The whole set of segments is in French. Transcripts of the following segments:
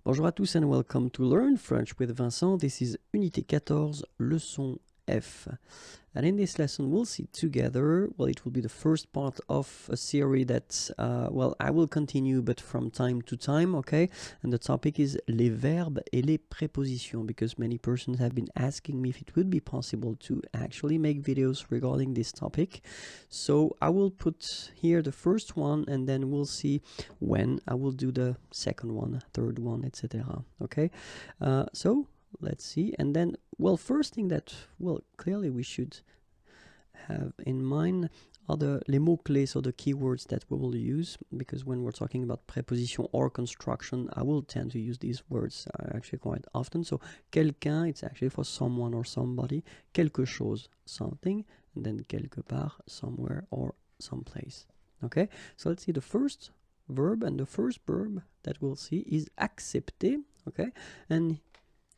Bonjour à tous and welcome to Learn French with Vincent. This is Unité 14, leçon F. And in this lesson we'll see together, well, it will be the first part of a series that, well, I will continue but from time to time, okay? And the topic is les verbes et les prépositions, because many persons have been asking me if it would be possible to actually make videos regarding this topic. So I will put here the first one and then we'll see when I will do the second one, third one, etc. Okay? So let's see. And then, well, first thing that, well, clearly we should have in mind are les mots-clés, so the keywords that we will use, because when we're talking about preposition or construction, I will tend to use these words actually quite often. So, quelqu'un, it's actually for someone or somebody. Quelque chose, something. And then quelque part, somewhere or someplace. Okay? So let's see the first verb, and the first verb that we'll see is accepter. Okay? And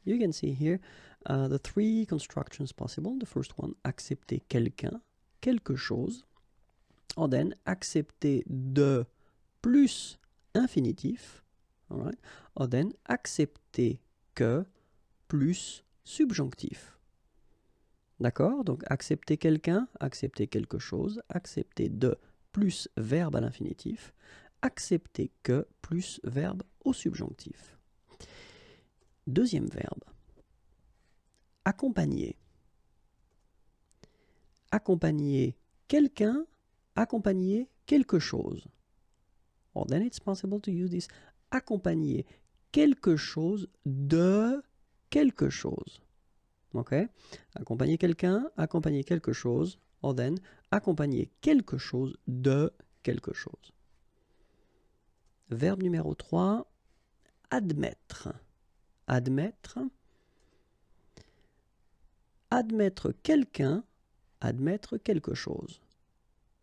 you can see here the three constructions possible. The first one, accepter quelqu'un, quelque chose. Or then, accepter de plus infinitif. All right? Or then, accepter que plus subjonctif. D'accord? Donc, accepter quelqu'un, accepter quelque chose, accepter de plus verbe à l'infinitif, accepter que plus verbe au subjonctif. Deuxième verbe, accompagner. Accompagner quelqu'un, accompagner quelque chose. Or then it's possible to use this accompagner quelque chose de quelque chose. Okay? Accompagner quelqu'un, accompagner quelque chose. Or then accompagner quelque chose de quelque chose. Verbe numéro 3, admettre. Admettre. Admettre quelqu'un, admettre quelque chose.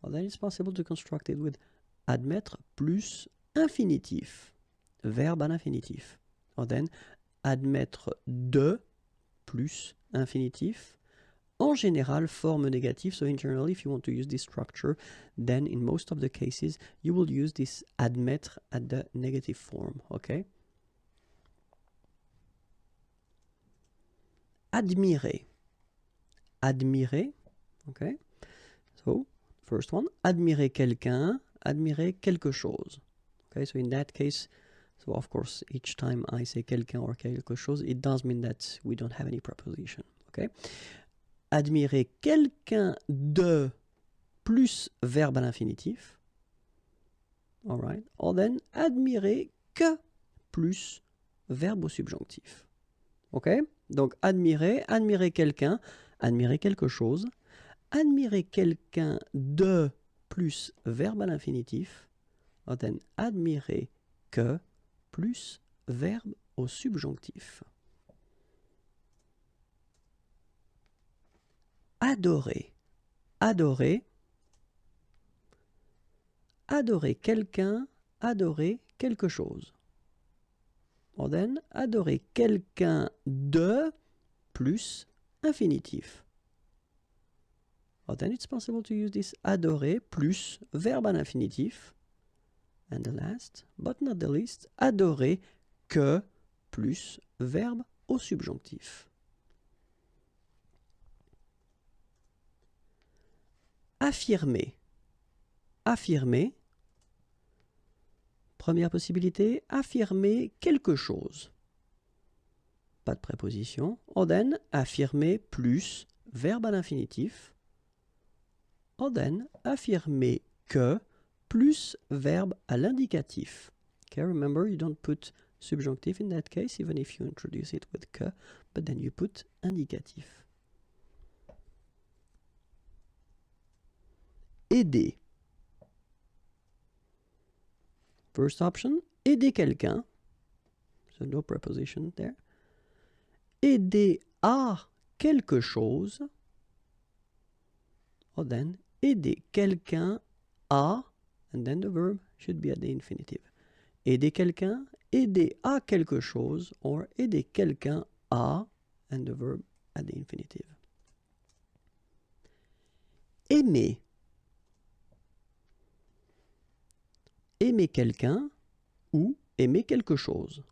Well, then it's possible to construct it with admettre plus infinitif. Verbe à l'infinitif. Or then admettre de plus infinitif. En général, forme négative. So in general, if you want to use this structure, then in most of the cases, you will use this admettre at the negative form. Okay? Admirer. Admirer. Okay? So, first one, admirer quelqu'un, admirer quelque chose. Okay, so in that case, so of course, each time I say quelqu'un or quelque chose, it does mean that we don't have any preposition. Okay? Admirer quelqu'un de plus verbe à l'infinitif. All right? Or then, admirer que plus verbe au subjonctif. Okay? Donc, admirer, admirer quelqu'un, admirer quelque chose. Admirer quelqu'un de plus verbe à l'infinitif. Or then, admirer que plus verbe au subjonctif. Adorer. Adorer. Adorer quelqu'un, adorer quelque chose. Or then, adorer quelqu'un de plus infinitif. Or then it's possible to use this adorer plus verbe à l'infinitif. And the last, but not the least, adorer que plus verbe au subjonctif. Affirmer. Affirmer. Première possibilité, affirmer quelque chose. Pas de préposition. Or then, affirmer plus verbe à l'infinitif. Or then, affirmer que plus verbe à l'indicatif. Okay, remember, you don't put subjunctive in that case, even if you introduce it with que, but then you put indicatif. Aider. First option, aider quelqu'un. So no preposition there. Aider à quelque chose. Or then, aider quelqu'un à, and then the verb should be at the infinitive. Aider quelqu'un, aider à quelque chose, or aider quelqu'un à, and the verb at the infinitive. Aimer. Aimer quelqu'un ou aimer quelque chose.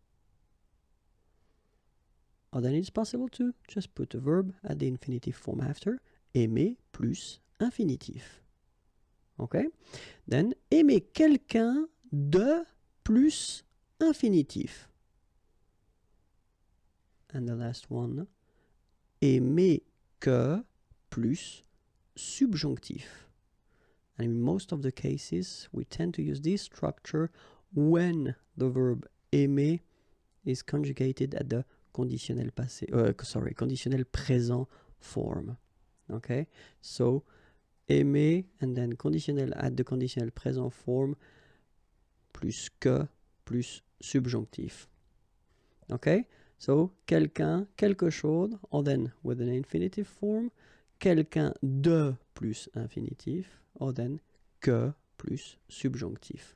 or then it's possible to just put a verb at the infinitive form after. Aimer plus infinitif. Okay? Then, aimer quelqu'un de plus infinitif. And the last one, aimer que plus subjonctif. And in most of the cases, we tend to use this structure when the verb aimer is conjugated at the conditionnel passé, conditionnel présent form. Okay, so aimer and then conditionnel at the conditionnel présent form plus que plus subjonctif. Okay, so quelqu'un, quelque chose, or then with an infinitive form, quelqu'un de plus infinitif, or then que plus subjonctif.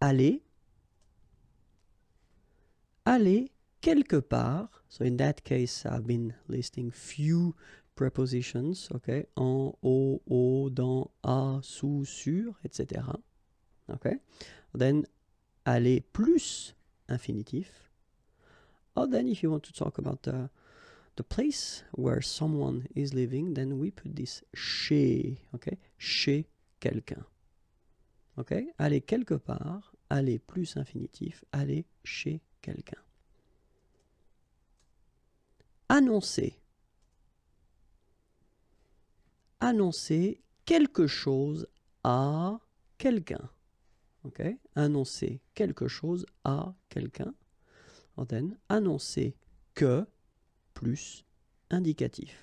Aller, aller quelque part. So in that case, I've been listing few prepositions, okay? En, au, dans, à, sous, sur, etc. Okay? Then aller plus infinitif. Or then if you want to talk about the place where someone is living, then we put this chez, okay? Chez quelqu'un. Okay? Aller quelque part, aller plus infinitif, aller chez quelqu'un. Annoncer. Annoncer quelque chose à quelqu'un. Okay? Annoncer quelque chose à quelqu'un. Or then, annoncer que plus indicatif.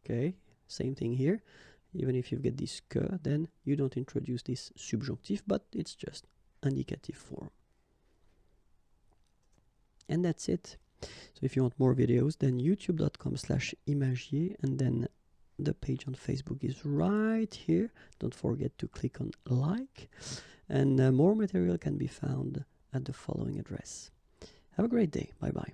Okay? Same thing here. Even if you get this que, then you don't introduce this subjunctive, but it's just indicative form. And that's it. So if you want more videos, then youtube.com/imagier, and then the page on Facebook is right here. Don't forget to click on like, and more material can be found at the following address. Have a great day. Bye bye.